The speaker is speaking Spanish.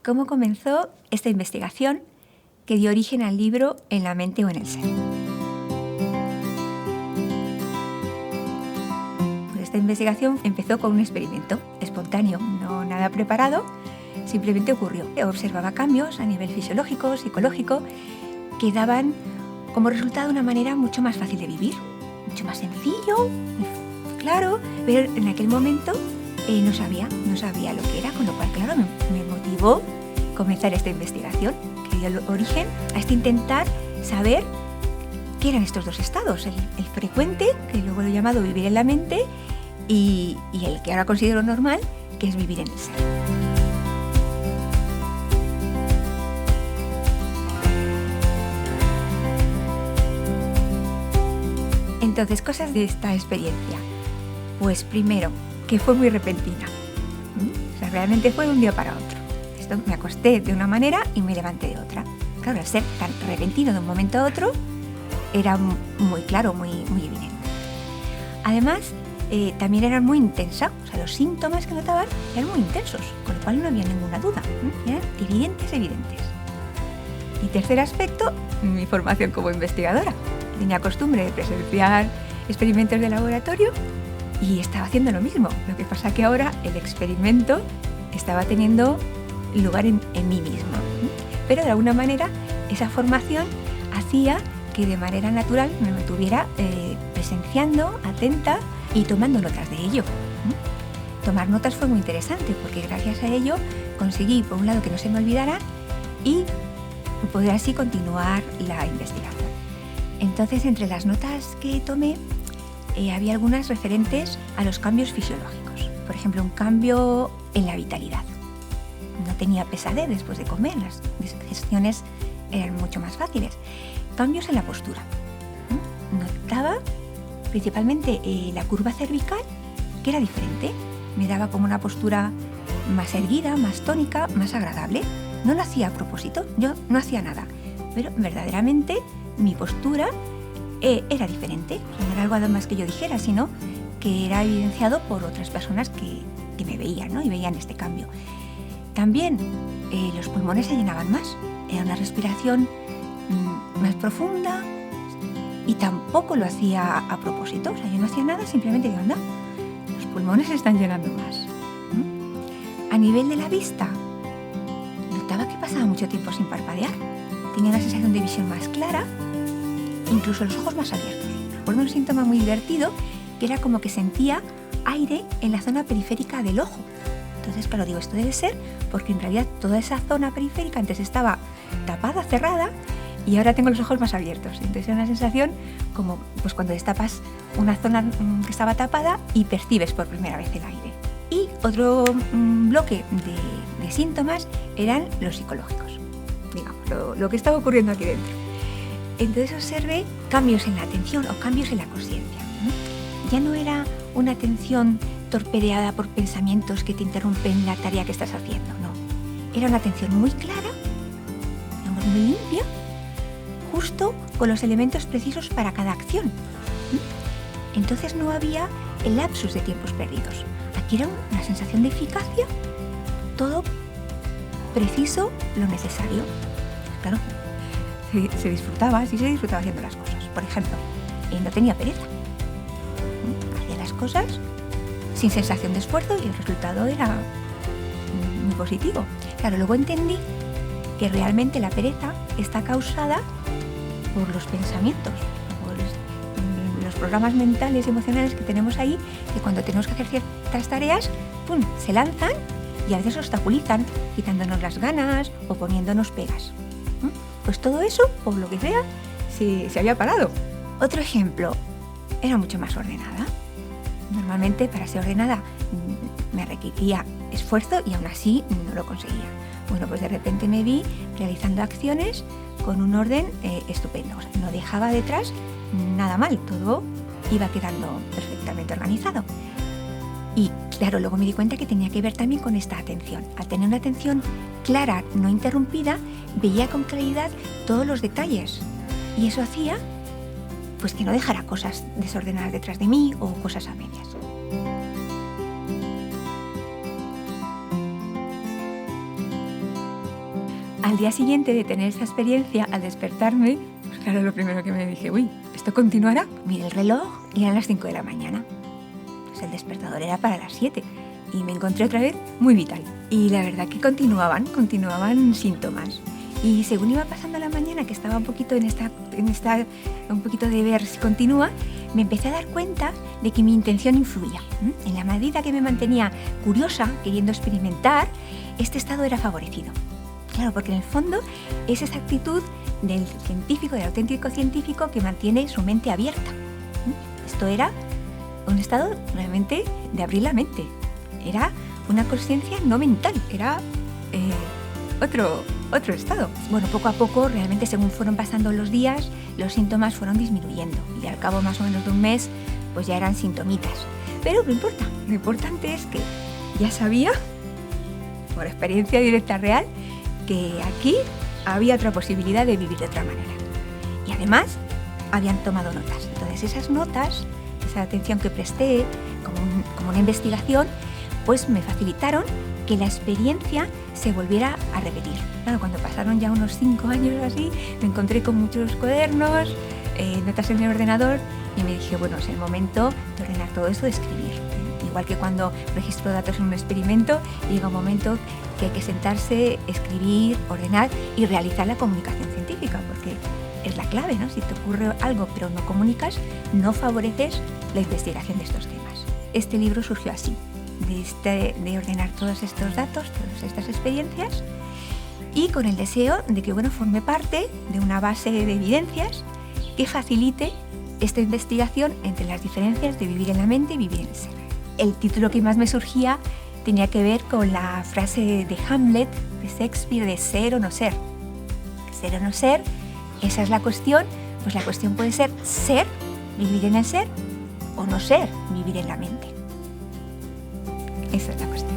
cómo comenzó esta investigación que dio origen al libro En la mente o en el ser. Pues esta investigación empezó con un experimento espontáneo, no nada preparado, simplemente ocurrió. Observaba cambios a nivel fisiológico, psicológico, que daban como resultado una manera mucho más fácil de vivir, mucho más sencillo, claro, pero en aquel momento no sabía lo que era, con lo cual, claro, me motivó comenzar esta investigación que dio origen a intentar saber qué eran estos dos estados, el frecuente, que luego lo he llamado vivir en la mente, y el que ahora considero normal, que es vivir en el ser. Entonces, cosas de esta experiencia. Pues primero, que fue muy repentina. O sea, realmente fue de un día para otro. Me acosté de una manera y me levanté de otra. Claro, al ser tan repentino de un momento a otro, era muy claro, muy evidente. Además, también era muy intensa. O sea, los síntomas que notaban eran muy intensos, con lo cual no había ninguna duda. Eran evidentes. Y tercer aspecto, mi formación como investigadora. Tenía costumbre de presenciar experimentos de laboratorio y estaba haciendo lo mismo. Lo que pasa que ahora el experimento estaba teniendo lugar en mí misma. Pero de alguna manera esa formación hacía que de manera natural me mantuviera presenciando, atenta y tomando notas de ello. Tomar notas fue muy interesante porque gracias a ello conseguí, por un lado, que no se me olvidara y poder así continuar la investigación. Entonces, entre las notas que tomé, había algunas referentes a los cambios fisiológicos. Por ejemplo, un cambio en la vitalidad. No tenía pesadez después de comer, las digestiones eran mucho más fáciles. Cambios en la postura. Notaba principalmente la curva cervical, que era diferente. Me daba como una postura más erguida, más tónica, más agradable. No lo hacía a propósito, yo no hacía nada, pero verdaderamente mi postura era diferente. No era algo además que yo dijera, sino que era evidenciado por otras personas que me veían, ¿no? Y veían este cambio. También los pulmones se llenaban más, era una respiración más profunda y tampoco lo hacía a propósito. O sea, yo no hacía nada, simplemente digo, anda, los pulmones se están llenando más. A nivel de la vista, notaba que pasaba mucho tiempo sin parpadear. Tenía una sensación de visión más clara, incluso los ojos más abiertos. Recuerdo un síntoma muy divertido, que era como que sentía aire en la zona periférica del ojo. Entonces, claro, digo, esto debe ser porque en realidad toda esa zona periférica antes estaba tapada, cerrada, y ahora tengo los ojos más abiertos. Entonces era una sensación como pues cuando destapas una zona que estaba tapada y percibes por primera vez el aire. Y otro bloque de síntomas eran los psicológicos, digamos, lo que estaba ocurriendo aquí dentro. Entonces observé cambios en la atención o cambios en la conciencia. Ya no era una atención torpedeada por pensamientos que te interrumpen la tarea que estás haciendo, no. Era una atención muy clara, digamos, muy limpia, justo con los elementos precisos para cada acción. Entonces no había el lapsus de tiempos perdidos. Aquí era una sensación de eficacia, todo preciso, lo necesario. Claro, se disfrutaba haciendo las cosas. Por ejemplo, no tenía pereza. Hacía las cosas sin sensación de esfuerzo y el resultado era muy positivo. Claro, luego entendí que realmente la pereza está causada por los pensamientos, por los programas mentales y emocionales que tenemos ahí, que cuando tenemos que hacer ciertas tareas, ¡pum!, se lanzan y a veces obstaculizan, quitándonos las ganas o poniéndonos pegas. Pues todo eso, por lo que sea, se había parado. Otro ejemplo, era mucho más ordenada. Normalmente para ser ordenada me requería esfuerzo y aún así no lo conseguía. Bueno, pues de repente me vi realizando acciones con un orden estupendo. O sea, no dejaba detrás nada mal, todo iba quedando perfectamente organizado. Y claro, luego me di cuenta que tenía que ver también con esta atención. Al tener una atención clara, no interrumpida, veía con claridad todos los detalles. Y eso hacía pues que no dejara cosas desordenadas detrás de mí o cosas a medias. Al día siguiente de tener esta experiencia, al despertarme, pues claro, lo primero que me dije, uy, ¿esto continuará? Miré el reloj y eran las 5 de la mañana. Pues el despertador era para las 7 y me encontré otra vez muy vital. Y la verdad que continuaban síntomas. Y según iba pasando la mañana, que estaba un poquito un poquito de ver si continúa, me empecé a dar cuenta de que mi intención influía. En la medida que me mantenía curiosa, queriendo experimentar, este estado era favorecido. Claro, porque en el fondo es esa actitud del científico, del auténtico científico que mantiene su mente abierta. Esto era un estado realmente de abrir la mente. Era una conciencia no mental, era otro estado. Bueno, poco a poco, realmente según fueron pasando los días, los síntomas fueron disminuyendo y al cabo más o menos de un mes, pues ya eran sintomitas. Pero no importa, lo importante es que ya sabía, por experiencia directa real, que aquí había otra posibilidad de vivir de otra manera. Y además, habían tomado notas. Entonces esas notas, esa atención que presté como una investigación, pues me facilitaron que la experiencia se volviera a repetir. Claro, cuando pasaron ya unos 5 años o así, me encontré con muchos cuadernos, notas en el ordenador y me dije, bueno, es el momento de ordenar todo esto, de escribir. Igual que cuando registro datos en un experimento, llega un momento que hay que sentarse, escribir, ordenar y realizar la comunicación científica, porque es la clave, ¿no? Si te ocurre algo pero no comunicas, no favoreces la investigación de estos temas. Este libro surgió así, de ordenar todos estos datos, todas estas experiencias, y con el deseo de que forme parte de una base de evidencias que facilite esta investigación entre las diferencias de vivir en la mente y vivir en el ser. El título que más me surgía tenía que ver con la frase de Hamlet, de Shakespeare, de ser o no ser. Ser o no ser, esa es la cuestión. Pues la cuestión puede ser, vivir en el ser, o no ser, vivir en la mente. Esa es la cuestión.